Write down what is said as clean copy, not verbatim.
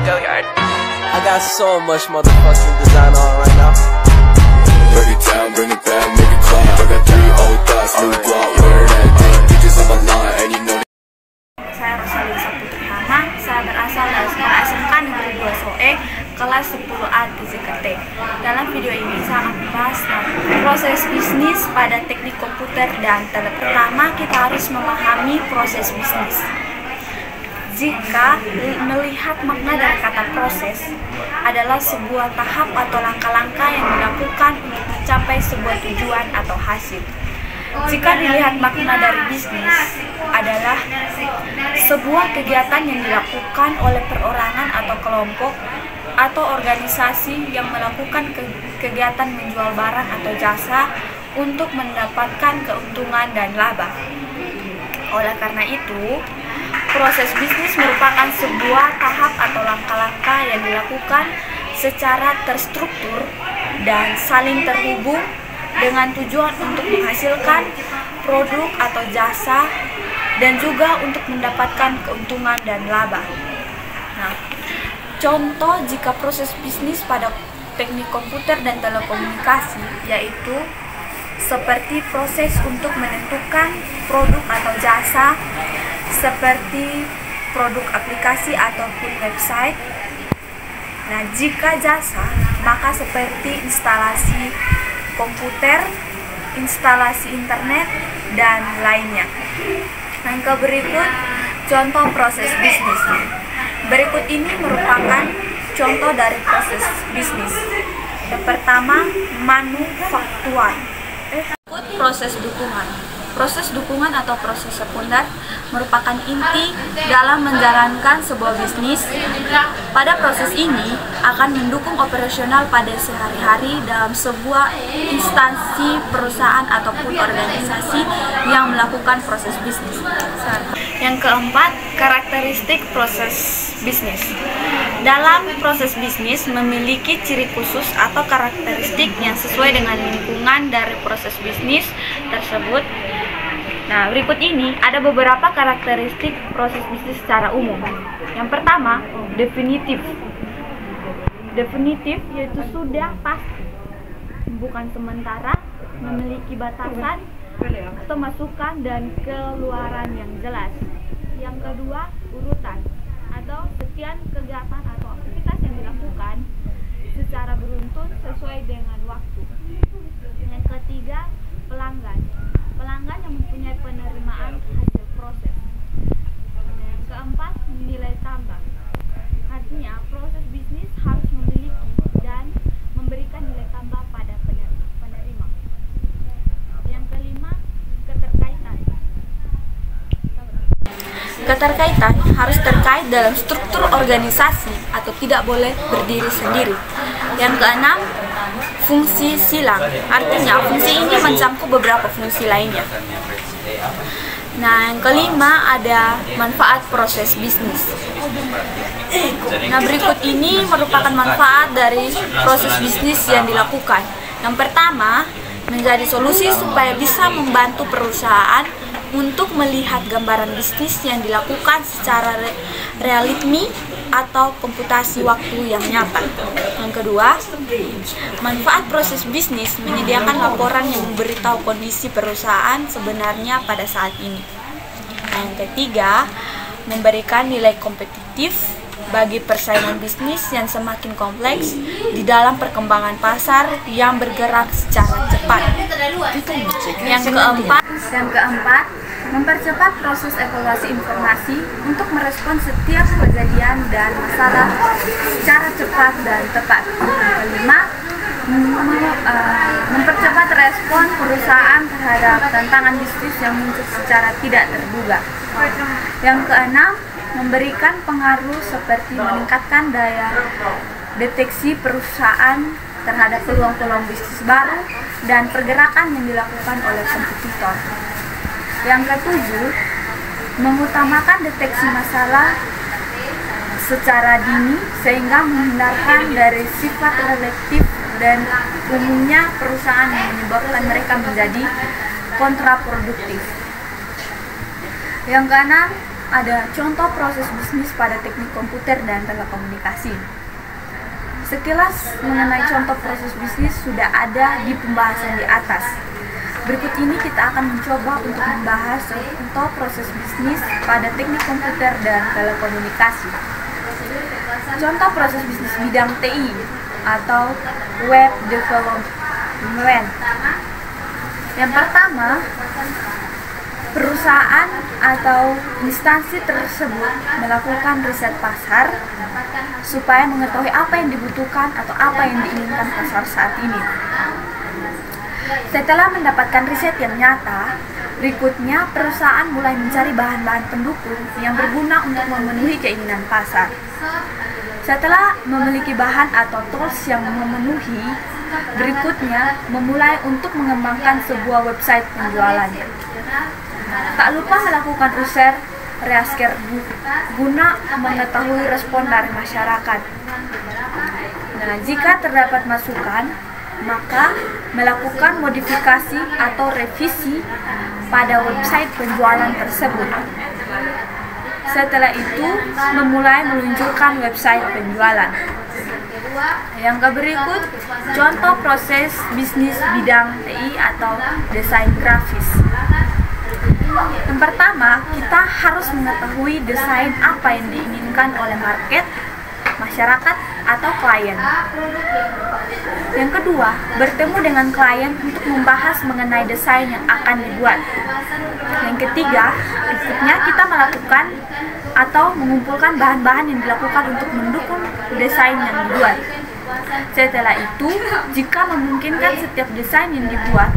I got so much motherfucking design on right now. Break it down, bring it back, make it clap. I got 3 old thoughts, new block, where that thing. Bitches on my line, and you know. Saya Rosalisa Putri Hana, saya berasal dari Sekolah SMK Negeri 2 Soe, kelas 10A di ZKT. Dalam video ini saya akan membahas proses bisnis pada teknik komputer dan tele. Pertama, kita harus memahami proses bisnis. Jika melihat makna dari kata proses adalah sebuah tahap atau langkah-langkah yang dilakukan untuk mencapai sebuah tujuan atau hasil. Jika dilihat makna dari bisnis adalah sebuah kegiatan yang dilakukan oleh perorangan atau kelompok atau organisasi yang melakukan kegiatan menjual barang atau jasa untuk mendapatkan keuntungan dan laba. Oleh karena itu, proses bisnis merupakan sebuah tahap atau langkah-langkah yang dilakukan secara terstruktur dan saling terhubung dengan tujuan untuk menghasilkan produk atau jasa dan juga untuk mendapatkan keuntungan dan laba. Nah, contoh jika proses bisnis pada teknik komputer dan telekomunikasi yaitu seperti proses untuk menentukan produk atau jasa seperti produk aplikasi ataupun website. Nah, jika jasa, maka seperti instalasi komputer, instalasi internet, dan lainnya. Yang berikut, contoh proses bisnis. Berikut ini merupakan contoh dari proses bisnis. Yang pertama, manufaktur. Proses dukungan. Proses dukungan atau proses sekunder merupakan inti dalam menjalankan sebuah bisnis. Pada proses ini akan mendukung operasional pada sehari-hari dalam sebuah instansi, perusahaan ataupun organisasi yang melakukan proses bisnis. Yang keempat, karakteristik proses bisnis. Dalam proses bisnis memiliki ciri khusus atau karakteristik yang sesuai dengan lingkungan dari proses bisnis tersebut. Nah, berikut ini ada beberapa karakteristik proses bisnis secara umum. Yang pertama, definitif. Definitif yaitu sudah pasti, bukan sementara, memiliki batasan atau masukan dan keluaran yang jelas. Yang kedua, urutan atau sekian kegiatan atau aktivitas yang dilakukan secara beruntun sesuai dengan waktu. Yang ketiga, pelanggan. Pelanggan yang mempunyai penerimaan hasil proses. Yang keempat, nilai tambah. Artinya, proses bisnis harus memiliki dan memberikan nilai tambah pada penerima. Yang kelima, keterkaitan. Keterkaitan harus terkait dalam struktur organisasi atau tidak boleh berdiri sendiri. Yang keenam, fungsi silang. Artinya, fungsi ini mencakup beberapa fungsi lainnya. Nah, yang kelima ada manfaat proses bisnis. Nah, berikut ini merupakan manfaat dari proses bisnis yang dilakukan. Yang pertama, menjadi solusi supaya bisa membantu perusahaan untuk melihat gambaran bisnis yang dilakukan secara realitmi atau komputasi waktu yang nyata. Yang kedua, manfaat proses bisnis menyediakan laporan yang memberitahu kondisi perusahaan sebenarnya pada saat ini. Yang ketiga, memberikan nilai kompetitif bagi persaingan bisnis yang semakin kompleks di dalam perkembangan pasar yang bergerak secara cepat. Yang keempat, mempercepat proses evaluasi informasi untuk merespons setiap kejadian dan masalah secara cepat dan tepat. Yang kelima, mempercepat respon perusahaan terhadap tantangan bisnis yang muncul secara tidak terduga. Yang keenam, memberikan pengaruh seperti meningkatkan daya deteksi perusahaan terhadap peluang-peluang bisnis baru dan pergerakan yang dilakukan oleh kompetitor. Yang ketujuh, mengutamakan deteksi masalah secara dini sehingga menghindarkan dari sifat reaktif dan umumnya perusahaan yang menyebabkan mereka menjadi kontraproduktif. Yang keenam, ada contoh proses bisnis pada teknik komputer dan telekomunikasi. Sekilas mengenai contoh proses bisnis sudah ada di pembahasan di atas. Berikut ini kita akan mencoba untuk membahas contoh proses bisnis pada teknik komputer dan telekomunikasi. Contoh proses bisnis bidang TI atau Web Development. Yang pertama, perusahaan atau instansi tersebut melakukan riset pasar supaya mengetahui apa yang dibutuhkan atau apa yang diinginkan pasar saat ini. Setelah mendapatkan riset yang nyata, berikutnya perusahaan mulai mencari bahan-bahan pendukung yang berguna untuk memenuhi keinginan pasar. Setelah memiliki bahan atau tools yang memenuhi, berikutnya memulai untuk mengembangkan sebuah website penjualan. Tak lupa melakukan user research guna mengetahui respon dari masyarakat. Nah, jika terdapat masukan, maka melakukan modifikasi atau revisi pada website penjualan tersebut. Setelah itu, memulai meluncurkan website penjualan. Yang berikut, contoh proses bisnis bidang TI atau desain grafis. Yang pertama, kita harus mengetahui desain apa yang diinginkan oleh market, masyarakat, atau klien. Yang kedua, bertemu dengan klien untuk membahas mengenai desain yang akan dibuat. Yang ketiga, berikutnya kita melakukan atau mengumpulkan bahan-bahan yang dilakukan untuk mendukung desain yang dibuat. Setelah itu, jika memungkinkan setiap desain yang dibuat,